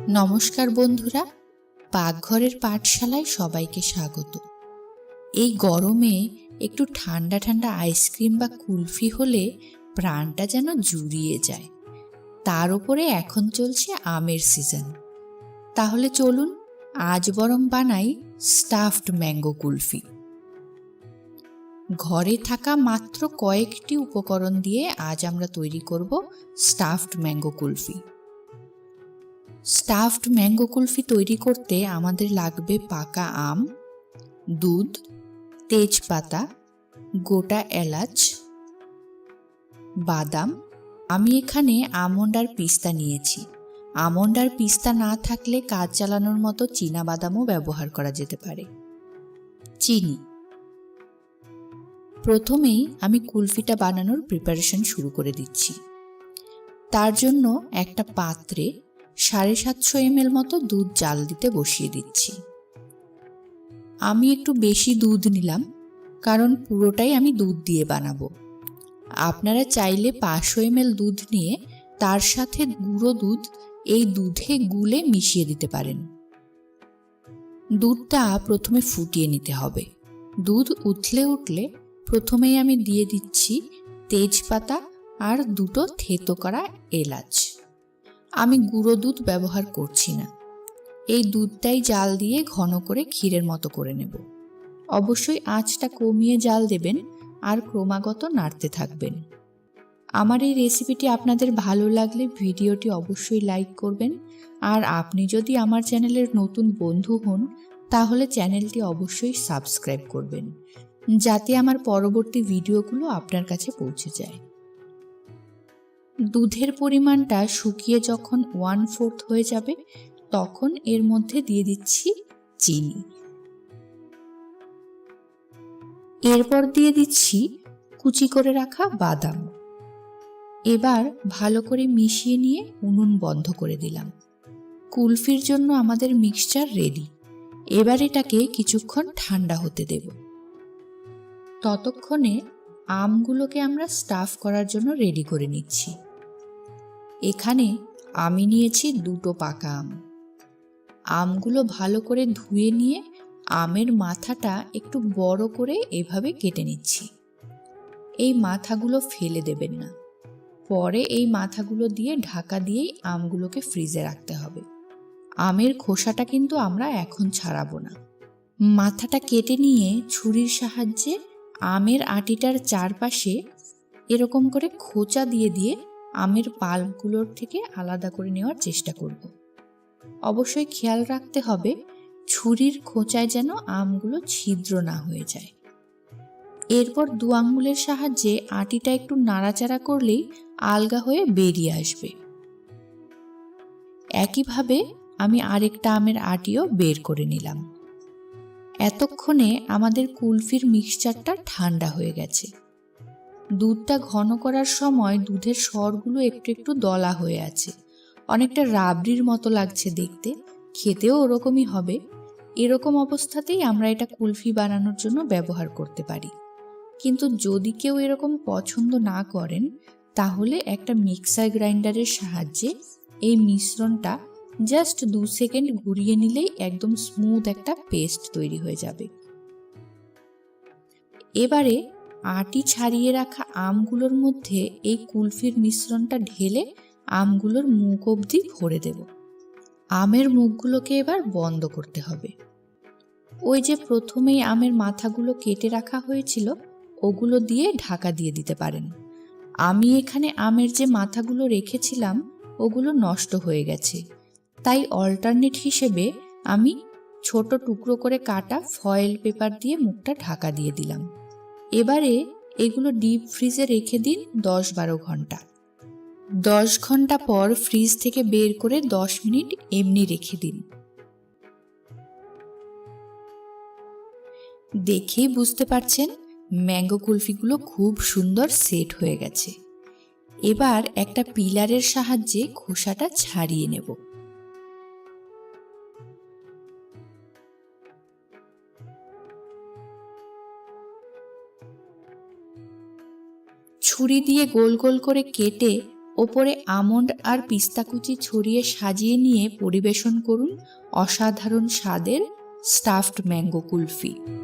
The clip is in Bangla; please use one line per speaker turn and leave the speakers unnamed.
নমস্কার বন্ধুরা, পাকঘরের পাঠশালায় সবাইকে স্বাগত। এই গরমে একটু ঠান্ডা ঠান্ডা আইসক্রিম বা কুলফি হলে প্রাণটা যেন জুড়িয়ে যায়। তার উপরে এখন চলছে আমের সিজন। তাহলে চলুন আজ বরং বানাই স্টাফড ম্যাঙ্গো কুলফি। ঘরে থাকা মাত্র কয়েকটি উপকরণ দিয়ে আজ আমরা তৈরি করব stuffed mango kulfi. Stuffed mango kulfi তৈরি করতে আমাদের লাগবে পাকা আম, দুধ, তেজপাতা, গোটা এলাচ, বাদাম। আমি এখানে আমন্ড আর পিস্তা নিয়েছি। আমন্ড আর পিস্তা না থাকলে কাজ চালানোর মতো চীনা বাদামও ব্যবহার করা যেতে পারে। চিনি। প্রথমেই আমি কুলফিটা বানানোর প্রিপারেশন শুরু করে দিচ্ছি। তার জন্য একটা পাত্রে 750 ml মতো দুধ জাল দিতে বসিয়ে দিচ্ছি। আমি একটু বেশি দুধ নিলাম, কারণ পুরোটাই আমি দুধ দিয়ে বানাবো। আপনারা চাইলে 500 ml দুধ নিয়ে তার সাথে গুঁড়ো দুধ এই দুধে গুলে মিশিয়ে দিতে পারেন। দুধটা প্রথমে ফুটিয়ে নিতে হবে। দুধ উঠলে প্রথমেই আমি দিয়ে দিচ্ছি তেজপাতা আর দুটো থেতো করা এলাচ। আমি গুঁড়ো দুধ ব্যবহার করছি না। এই দুধটাই জাল দিয়ে ঘন করে ক্ষীরের মতো করে নেব। অবশ্যই আঁচটা কমিয়ে জাল দেবেন আর ক্রমাগত নাড়তে থাকবেন। আমার এই রেসিপিটি আপনাদের ভালো লাগলে ভিডিওটি অবশ্যই লাইক করবেন, আর আপনি যদি আমার চ্যানেলের নতুন বন্ধু হন তাহলে চ্যানেলটি অবশ্যই সাবস্ক্রাইব করবেন, যাতে আমার পরবর্তী ভিডিওগুলো আপনার কাছে পৌঁছে যায়। দুধের পরিমাণটা শুকিয়ে যখন 1/4 হয়ে যাবে তখন এর মধ্যে দিয়ে দিচ্ছি চিনি। এরপর দিয়ে দিচ্ছি কুচি করে রাখা বাদাম। এবার ভালো করে মিশিয়ে নিয়ে উনুন বন্ধ করে দিলাম। কুলফির জন্য আমাদের মিক্সচার রেডি। এবার এটাকে কিছুক্ষণ ঠান্ডা হতে দেব। ততক্ষণে আমগুলোকে আমরা স্টাফ করার জন্য রেডি করে নিচ্ছি। এখানে আমি নিয়েছি 2টো পাকা আম। আমগুলো ভালো করে ধুয়ে নিয়ে আমের মাথাটা একটু বড় করে এভাবে কেটে নিচ্ছি। এই মাথাগুলো ফেলে দেবেন না। পরে এই মাথাগুলো দিয়ে ঢাকা দিয়েই আমগুলোকে ফ্রিজে রাখতে হবে। আমের খোসাটা কিন্তু আমরা এখন ছাড়াবো না। মাথাটা কেটে নিয়ে ছুরির সাহায্যে আমের আটিটার চারপাশে এরকম করে খোঁচা দিয়ে দিয়ে আমের পাল্পগুলোর থেকে আলাদা করে নেওয়ার চেষ্টা করব। অবশ্যই খেয়াল রাখতে হবে ছুরির খোঁচায় যেন আমগুলো ছিদ্র না হয়ে যায়। এরপর 2 আঙ্গুলের সাহায্যে আটিটা একটু নাড়াচাড়া করলেই আলগা হয়ে বেরিয়ে আসবে। একইভাবে আমি আরেকটা আমের আটিও বের করে নিলাম। এতক্ষণে আমাদের কুলফির মিক্সচারটা ঠান্ডা হয়ে গেছে। দুধটা ঘন করার সময় দুধের সরগুলো একটু একটু দলা হয়ে আছে। অনেকটা রাবড়ির মতো লাগছে দেখতে, খেতেও ওরকমই হবে। এরকম অবস্থাতেই আমরা এটা কুলফি বানানোর জন্য ব্যবহার করতে পারি। কিন্তু যদি কেউ এরকম পছন্দ না করেন তাহলে একটা মিক্সার গ্রাইন্ডারের সাহায্যে এই মিশ্রণটা জাস্ট 2 সেকেন্ড ঘুরিয়ে নিলেই একদম স্মুথ একটা পেস্ট তৈরি হয়ে যাবে। এবারে আটি ছাড়িয়ে রাখা আমগুলোর মধ্যে এই কুলফির মিশ্রণটা ঢেলে আমগুলোর মুখ অবধি ভরে দেব। আমের মুখগুলোকে এবার বন্ধ করতে হবে। ওই যে প্রথমেই আমের মাথাগুলো কেটে রাখা হয়েছিল ওগুলো দিয়ে ঢাকা দিয়ে দিতে পারেন। আমি এখানে আমের যে মাথাগুলো রেখেছিলাম ওগুলো নষ্ট হয়ে গেছে, তাই অল্টারনেট হিসেবে আমি ছোট টুকরো করে কাটা ফয়েল পেপার দিয়ে মুখটা ঢাকা দিয়ে দিলাম। এবারে এগুলো ডিপ ফ্রিজে রেখে দিন 10-12 ঘন্টা। 10 ঘন্টা পর ফ্রিজ থেকে বের করে 10 মিনিট এমনি রেখে দিন। দেখেই বুঝতে পারছেন ম্যাঙ্গো কুলফিগুলো খুব সুন্দর সেট হয়ে গেছে। এবার একটা পিলারের সাহায্যে খোসাটা ছাড়িয়ে নেব। ছুরি দিয়ে গোল গোল করে কেটে ওপরে আমন্ড আর পিস্তা কুচি ছড়িয়ে সাজিয়ে নিয়ে পরিবেশন করুন অসাধারণ স্বাদের স্টাফড ম্যাঙ্গো কুলফি।